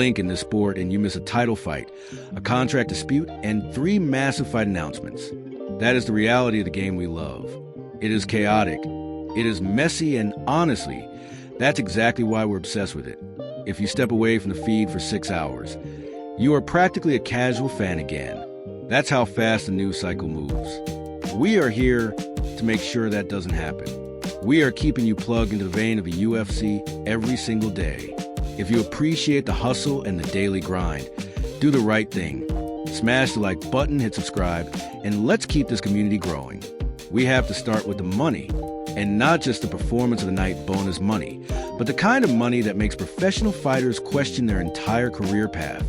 blink in this sport and you miss a title fight, a contract dispute, and 3 massive fight announcements. That is the reality of the game we love. It is chaotic, it is messy, and honestly, that's exactly why we're obsessed with it. If you step away from the feed for 6 hours, you are practically a casual fan again. That's how fast the news cycle moves. We are here to make sure that doesn't happen. We are keeping you plugged into the vein of the UFC every single day. If you appreciate the hustle and the daily grind, do the right thing. Smash the like button, hit subscribe, and let's keep this community growing. We have to start with the money, and not just the performance of the night bonus money, but the kind of money that makes professional fighters question their entire career path.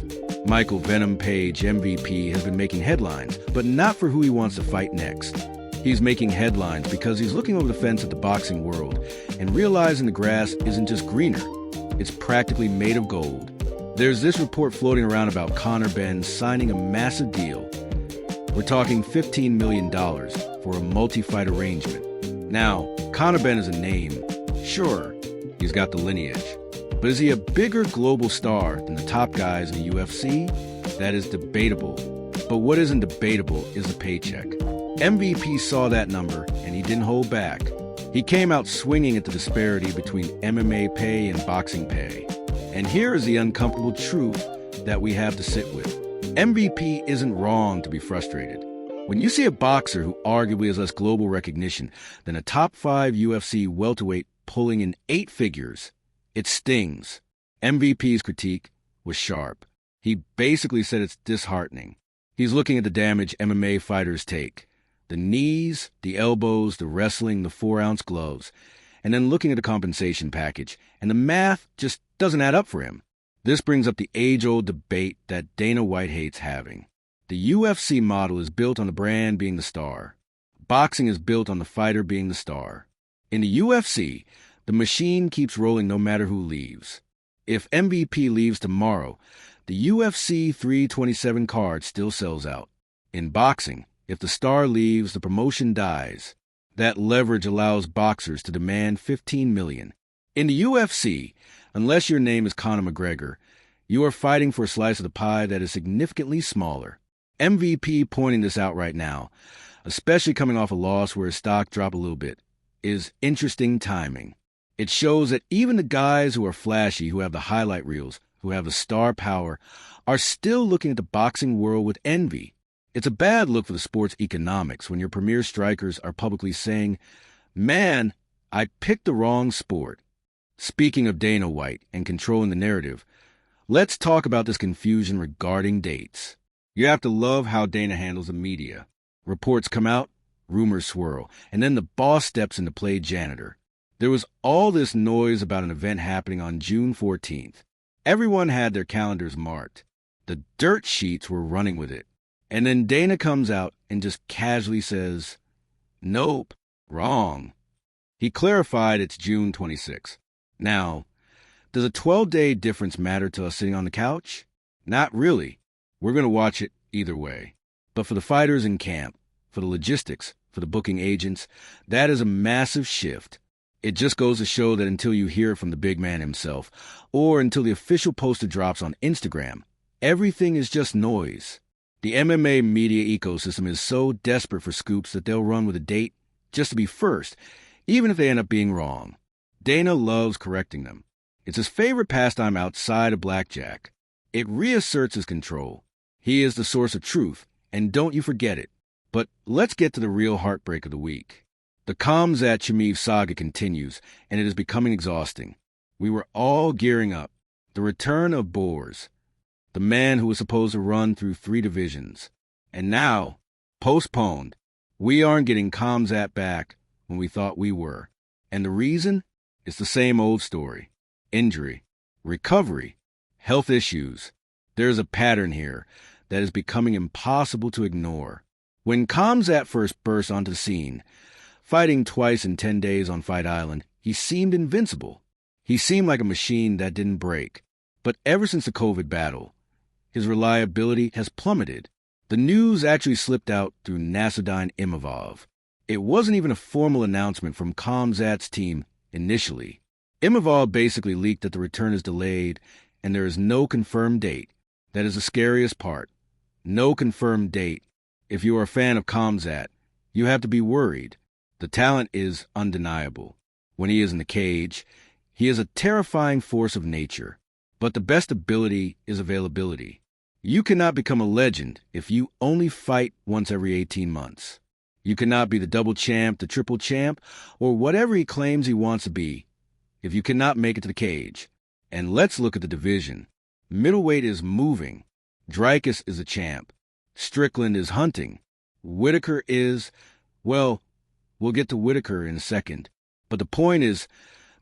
Michael Venom Page, MVP, has been making headlines, but not for who he wants to fight next. He's making headlines because he's looking over the fence at the boxing world and realizing the grass isn't just greener, it's practically made of gold. There's this report floating around about Conor Benn signing a massive deal. We're talking $15 million for a multi-fight arrangement. Now, Conor Benn is a name. Sure, he's got the lineage. But is he a bigger global star than the top guys in the UFC? That is debatable. But what isn't debatable is the paycheck. MVP saw that number, and he didn't hold back. He came out swinging at the disparity between MMA pay and boxing pay. And here is the uncomfortable truth that we have to sit with. MVP isn't wrong to be frustrated. When you see a boxer who arguably has less global recognition than a top 5 UFC welterweight pulling in 8 figures, it stings. MVP's critique was sharp. He basically said it's disheartening. He's looking at the damage MMA fighters take. The knees, the elbows, the wrestling, the 4-ounce gloves, and then looking at the compensation package, and the math just doesn't add up for him. This brings up the age-old debate that Dana White hates having. The UFC model is built on the brand being the star. Boxing is built on the fighter being the star. In the UFC, the machine keeps rolling no matter who leaves. If MVP leaves tomorrow, the UFC 327 card still sells out. In boxing, if the star leaves, the promotion dies. That leverage allows boxers to demand $15 million. In the UFC, unless your name is Conor McGregor, you are fighting for a slice of the pie that is significantly smaller. MVP pointing this out right now, especially coming off a loss where his stock dropped a little bit, is interesting timing. It shows that even the guys who are flashy, who have the highlight reels, who have the star power, are still looking at the boxing world with envy. It's a bad look for the sport's economics when your premier strikers are publicly saying, "Man, I picked the wrong sport." Speaking of Dana White and controlling the narrative, let's talk about this confusion regarding dates. You have to love how Dana handles the media. Reports come out, rumors swirl, and then the boss steps in to play janitor. There was all this noise about an event happening on June 14th. Everyone had their calendars marked. The dirt sheets were running with it. And then Dana comes out and just casually says, "Nope, wrong." He clarified it's June 26th. Now, does a 12-day difference matter to us sitting on the couch? Not really. We're going to watch it either way. But for the fighters in camp, for the logistics, for the booking agents, that is a massive shift. It just goes to show that until you hear from the big man himself, or until the official poster drops on Instagram, everything is just noise. The MMA media ecosystem is so desperate for scoops that they'll run with a date just to be first, even if they end up being wrong. Dana loves correcting them. It's his favorite pastime outside of blackjack. It reasserts his control. He is the source of truth, and don't you forget it. But let's get to the real heartbreak of the week. The Khamzat Chimaev saga continues, and it is becoming exhausting. We were all gearing up. The return of Boers, the man who was supposed to run through 3 divisions. And now, postponed. We aren't getting Khamzat back when we thought we were. And the reason? It's the same old story. Injury, recovery, health issues. There's a pattern here that is becoming impossible to ignore. When Khamzat first burst onto the scene, fighting twice in 10 days on Fight Island, he seemed invincible. He seemed like a machine that didn't break. But ever since the COVID battle, his reliability has plummeted. The news actually slipped out through Nassourdine Imavov. It wasn't even a formal announcement from Khamzat's team initially. Imavov basically leaked that the return is delayed, and there is no confirmed date. That is the scariest part. No confirmed date. If you are a fan of Khamzat, you have to be worried. The talent is undeniable. When he is in the cage, he is a terrifying force of nature. But the best ability is availability. You cannot become a legend if you only fight once every 18 months. You cannot be the double champ, the triple champ, or whatever he claims he wants to be if you cannot make it to the cage. And let's look at the division. Middleweight is moving. Dricus is a champ. Strickland is hunting. Whitaker is, well, we'll get to Whitaker in a second. But the point is,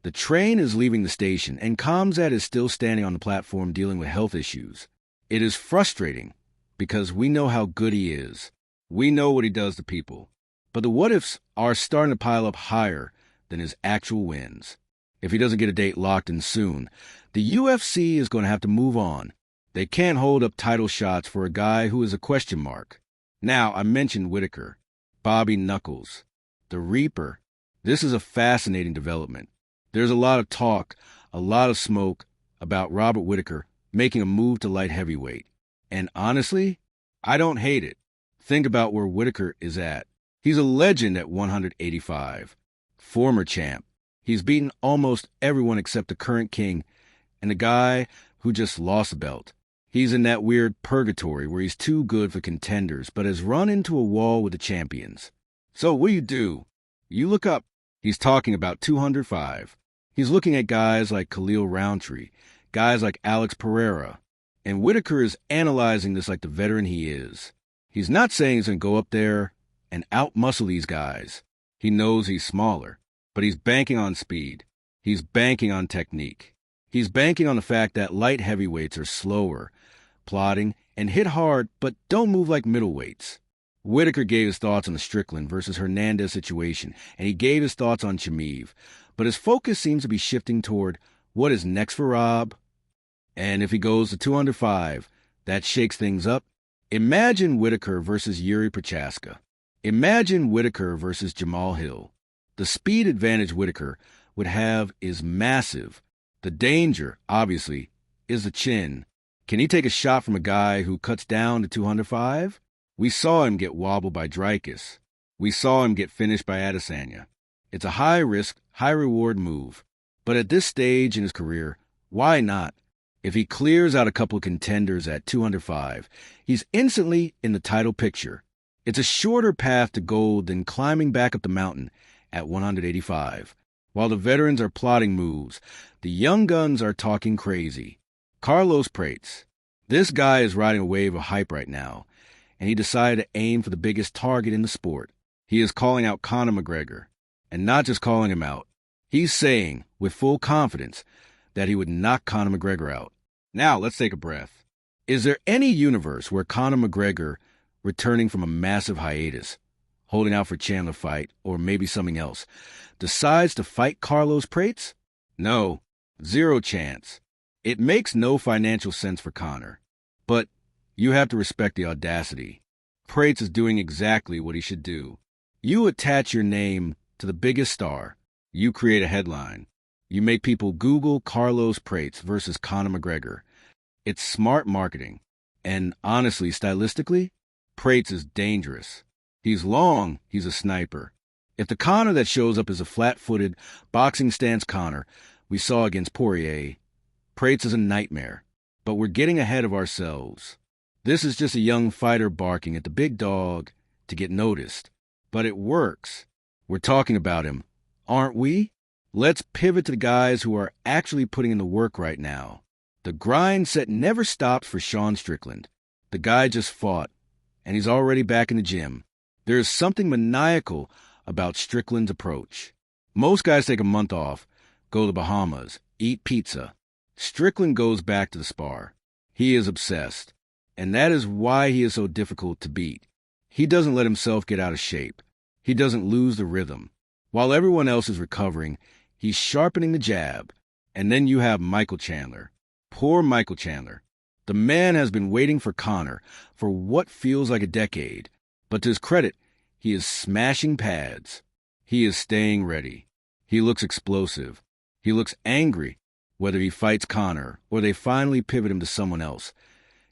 the train is leaving the station, and Khamzat is still standing on the platform dealing with health issues. It is frustrating, because we know how good he is. We know what he does to people. But the what-ifs are starting to pile up higher than his actual wins. If he doesn't get a date locked in soon, the UFC is going to have to move on. They can't hold up title shots for a guy who is a question mark. Now, I mentioned Whitaker, Bobby Knuckles, the Reaper. This is a fascinating development. There's a lot of talk, a lot of smoke about Robert Whitaker making a move to light heavyweight. And honestly, I don't hate it. Think about where Whitaker is at. He's a legend at 185. Former champ. He's beaten almost everyone except the current king and the guy who just lost the belt. He's in that weird purgatory where he's too good for contenders but has run into a wall with the champions. So what do? You look up. He's talking about 205. He's looking at guys like Khalil Roundtree, guys like Alex Pereira. And Whitaker is analyzing this like the veteran he is. He's not saying he's going to go up there and out-muscle these guys. He knows he's smaller, but he's banking on speed. He's banking on technique. He's banking on the fact that light heavyweights are slower, plodding, and hit hard, but don't move like middleweights. Whitaker gave his thoughts on the Strickland versus Hernandez situation, and he gave his thoughts on Chimaev, but his focus seems to be shifting toward what is next for Rob. And if he goes to 205, that shakes things up. Imagine Whitaker versus Yuri Prochaska. Imagine Whitaker versus Jamal Hill. The speed advantage Whitaker would have is massive. The danger, obviously, is the chin. Can he take a shot from a guy who cuts down to 205? We saw him get wobbled by Dricus. We saw him get finished by Adesanya. It's a high-risk, high-reward move. But at this stage in his career, why not? If he clears out a couple of contenders at 205, he's instantly in the title picture. It's a shorter path to gold than climbing back up the mountain at 185. While the veterans are plotting moves, the young guns are talking crazy. Carlos Prates. This guy is riding a wave of hype right now, and he decided to aim for the biggest target in the sport. He is calling out Conor McGregor, and not just calling him out. He's saying, with full confidence, that he would knock Conor McGregor out. Now, let's take a breath. Is there any universe where Conor McGregor, returning from a massive hiatus, holding out for Chandler fight, or maybe something else, decides to fight Carlos Prates? No, zero chance. It makes no financial sense for Conor. But you have to respect the audacity. Prates is doing exactly what he should do. You attach your name to the biggest star. You create a headline. You make people Google Carlos Prates versus Conor McGregor. It's smart marketing. And honestly, stylistically, Prates is dangerous. He's long, he's a sniper. If the Conor that shows up is a flat-footed, boxing stance Conor we saw against Poirier, Prates is a nightmare. But we're getting ahead of ourselves. This is just a young fighter barking at the big dog to get noticed. But it works. We're talking about him, aren't we? Let's pivot to the guys who are actually putting in the work right now. The grind set never stops for Sean Strickland. The guy just fought, and he's already back in the gym. There is something maniacal about Strickland's approach. Most guys take a month off, go to the Bahamas, eat pizza. Strickland goes back to the spar. He is obsessed, and that is why he is so difficult to beat. He doesn't let himself get out of shape. He doesn't lose the rhythm. While everyone else is recovering, he's sharpening the jab. And then you have Michael Chandler. Poor Michael Chandler. The man has been waiting for Conor for what feels like a decade. But to his credit, he is smashing pads. He is staying ready. He looks explosive. He looks angry. whether he fights Conor or they finally pivot him to someone else.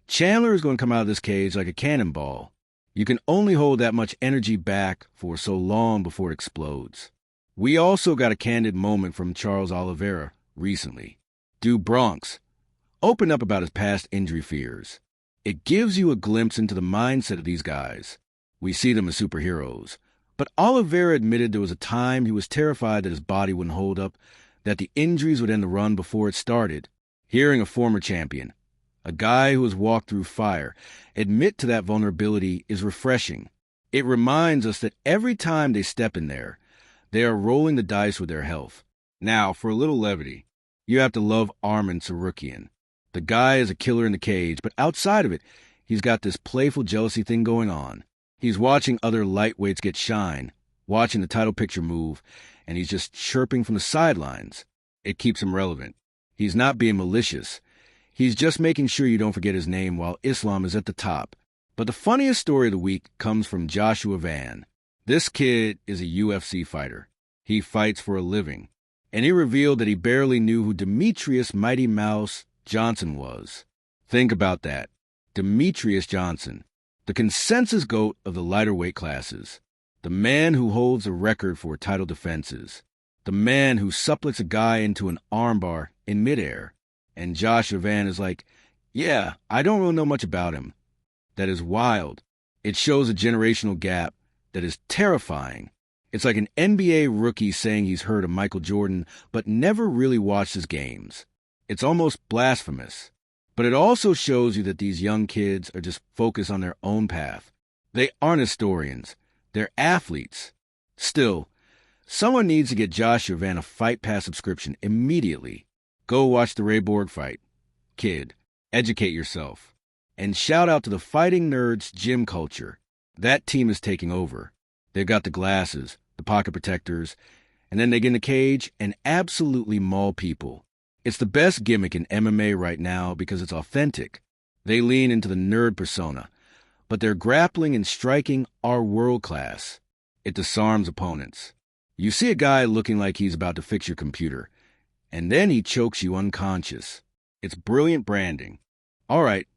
Chandler is going to come out of this cage like a cannonball. You can only hold that much energy back for so long before it explodes. We also got a candid moment from Charles Oliveira recently. Dude Bronx opened up about his past injury fears. It gives you a glimpse into the mindset of these guys. We see them as superheroes. But Oliveira admitted there was a time he was terrified that his body wouldn't hold up, that the injuries would end the run before it started. Hearing a former champion, a guy who has walked through fire, admit to that vulnerability is refreshing. It reminds us that every time they step in there, they are rolling the dice with their health. Now, for a little levity, you have to love Arman Tsarukyan. The guy is a killer in the cage, but outside of it, he's got this playful jealousy thing going on. He's watching other lightweights get shine, watching the title picture move, and he's just chirping from the sidelines. It keeps him relevant. He's not being malicious. He's just making sure you don't forget his name while Islam is at the top. But the funniest story of the week comes from Joshua Van. This kid is a UFC fighter. He fights for a living. And he revealed that he barely knew who Demetrius Mighty Mouse Johnson was. Think about that. Demetrius Johnson, the consensus GOAT of the lighter weight classes. The man who holds a record for title defenses. The man who supplets a guy into an armbar in midair. And Joshua Van is like, yeah, I don't really know much about him. That is wild. It shows a generational gap that is terrifying. It's like an NBA rookie saying he's heard of Michael Jordan but never really watched his games. It's almost blasphemous. But it also shows you that these young kids are just focused on their own path. They aren't historians. They're athletes. Still, someone needs to get Joshua Van a Fight Pass subscription immediately. Go watch the Ray Borg fight. Kid, educate yourself. And shout out to the Fighting Nerds gym culture. That team is taking over. They've got the glasses, the pocket protectors, and then they get in the cage and absolutely maul people. It's the best gimmick in MMA right now because it's authentic. They lean into the nerd persona, but their grappling and striking are world-class. It disarms opponents. You see a guy looking like he's about to fix your computer, and then he chokes you unconscious. It's brilliant branding. All right,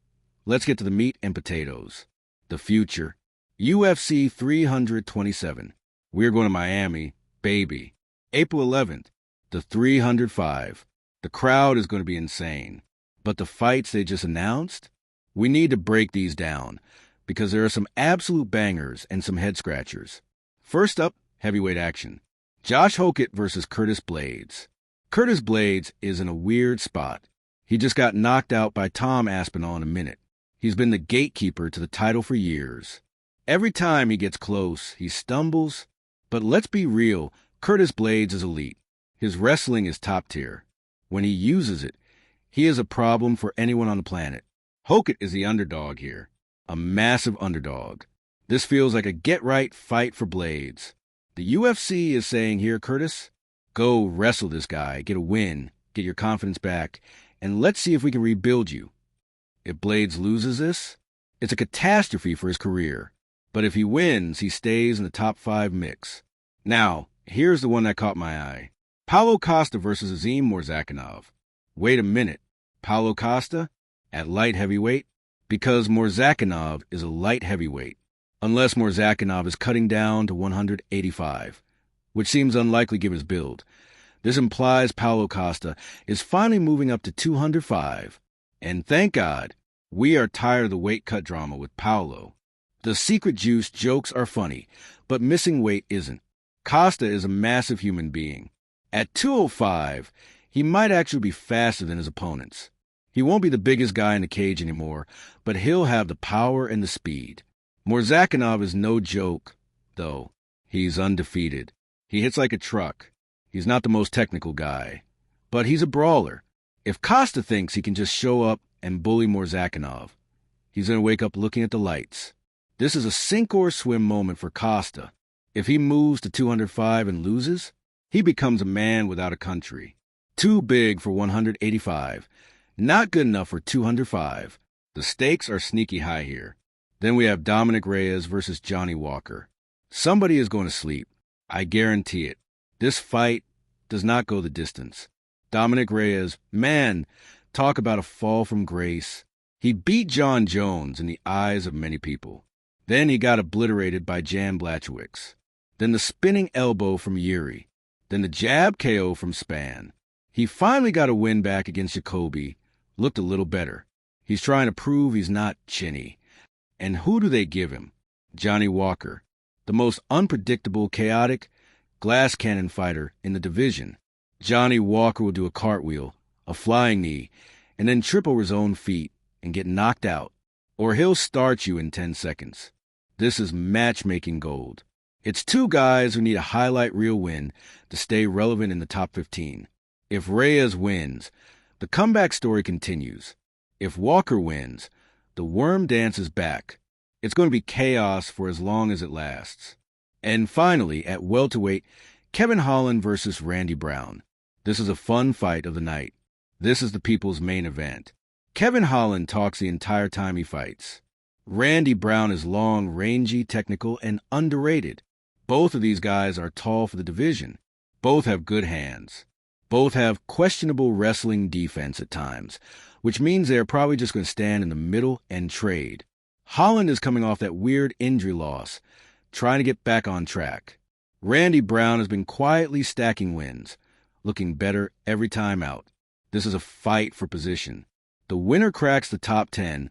let's get to the meat and potatoes. The future. UFC 327. We're going to Miami, baby. April 11th, the 305. The crowd is going to be insane. But the fights they just announced? We need to break these down because there are some absolute bangers and some head-scratchers. First up, heavyweight action. Josh Hokett versus Curtis Blaydes. Curtis Blaydes is in a weird spot. He just got knocked out by Tom Aspinall in a minute. He's been the gatekeeper to the title for years. Every time he gets close, he stumbles. But let's be real, Curtis Blaydes is elite. His wrestling is top tier. When he uses it, he is a problem for anyone on the planet. Hokett is the underdog here, a massive underdog. This feels like a get-right fight for Blaydes. The UFC is saying, here, Curtis, go wrestle this guy, get a win, get your confidence back, and let's see if we can rebuild you. If Blaydes loses this, it's a catastrophe for his career. But if he wins, he stays in the top 5 mix. Now, here's the one that caught my eye. Paulo Costa versus Azim Morzakhanov. Wait a minute. Paulo Costa at light heavyweight? Because Morzakhanov is a light heavyweight. Unless Morzakhanov is cutting down to 185, which seems unlikely given his build. This implies Paulo Costa is finally moving up to 205. And thank God, we are tired of the weight cut drama with Paulo. The secret juice jokes are funny, but missing weight isn't. Costa is a massive human being. At 205, he might actually be faster than his opponents. He won't be the biggest guy in the cage anymore, but he'll have the power and the speed. Morzakhanov is no joke, though. He's undefeated. He hits like a truck. He's not the most technical guy, but he's a brawler. If Costa thinks he can just show up and bully Morzakhanov, he's going to wake up looking at the lights. This is a sink or swim moment for Costa. If he moves to 205 and loses, he becomes a man without a country. Too big for 185. Not good enough for 205. The stakes are sneaky high here. Then we have Dominic Reyes versus Johnny Walker. Somebody is going to sleep. I guarantee it. This fight does not go the distance. Dominic Reyes, man, talk about a fall from grace. He beat John Jones in the eyes of many people. Then he got obliterated by Jan Blachowicz. Then the spinning elbow from Yuri. Then the jab KO from Spann. He finally got a win back against Jacoby. Looked a little better. He's trying to prove he's not chinny. And who do they give him? Johnny Walker, the most unpredictable, chaotic, glass cannon fighter in the division. Johnny Walker will do a cartwheel, a flying knee, and then trip over his own feet and get knocked out. Or he'll start you in 10 seconds. This is matchmaking gold. It's two guys who need a highlight reel win to stay relevant in the top 15. If Reyes wins, the comeback story continues. If Walker wins, the worm dance is back. It's going to be chaos for as long as it lasts. And finally, at welterweight, Kevin Holland versus Randy Brown. This is a fun fight of the night. This is the people's main event. Kevin Holland talks the entire time he fights. Randy Brown is long, rangy, technical, and underrated. Both of these guys are tall for the division. Both have good hands. Both have questionable wrestling defense at times, which means they're probably just going to stand in the middle and trade. Holland is coming off that weird injury loss, trying to get back on track. Randy Brown has been quietly stacking wins, looking better every time out. This is a fight for position. The winner cracks the top 10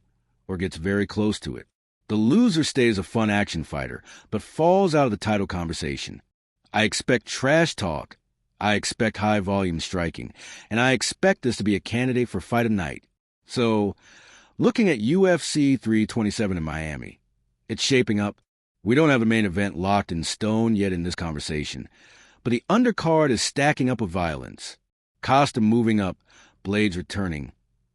or gets very close to it. The loser stays a fun action fighter, but falls out of the title conversation. I expect trash talk. I expect high-volume striking. And I expect this to be a candidate for fight of night. So, looking at UFC 327 in Miami, it's shaping up. We don't have the main event locked in stone yet in this conversation, but the undercard is stacking up with violence. Costa moving up, blades returning.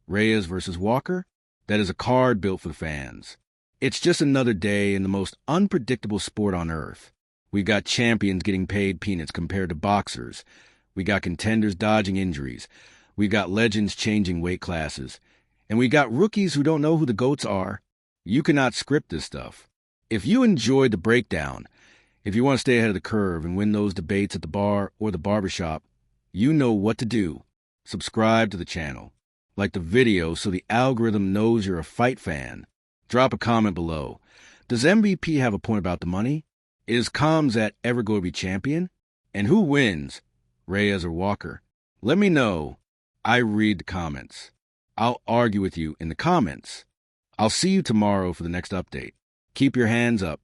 Reyes versus Walker? That is a card built for the fans. It's just another day in the most unpredictable sport on earth. We've got champions getting paid peanuts compared to boxers. We got contenders dodging injuries. We've got legends changing weight classes. And we got rookies who don't know who the GOATs are. You cannot script this stuff. If you enjoyed the breakdown, if you want to stay ahead of the curve and win those debates at the bar or the barbershop, you know what to do. Subscribe to the channel. Like the video so the algorithm knows you're a fight fan. Drop a comment below. Does MVP have a point about the money? Is Khamzat ever going to be champion? And who wins, Reyes or Walker? Let me know. I read the comments. I'll argue with you in the comments. I'll see you tomorrow for the next update. Keep your hands up.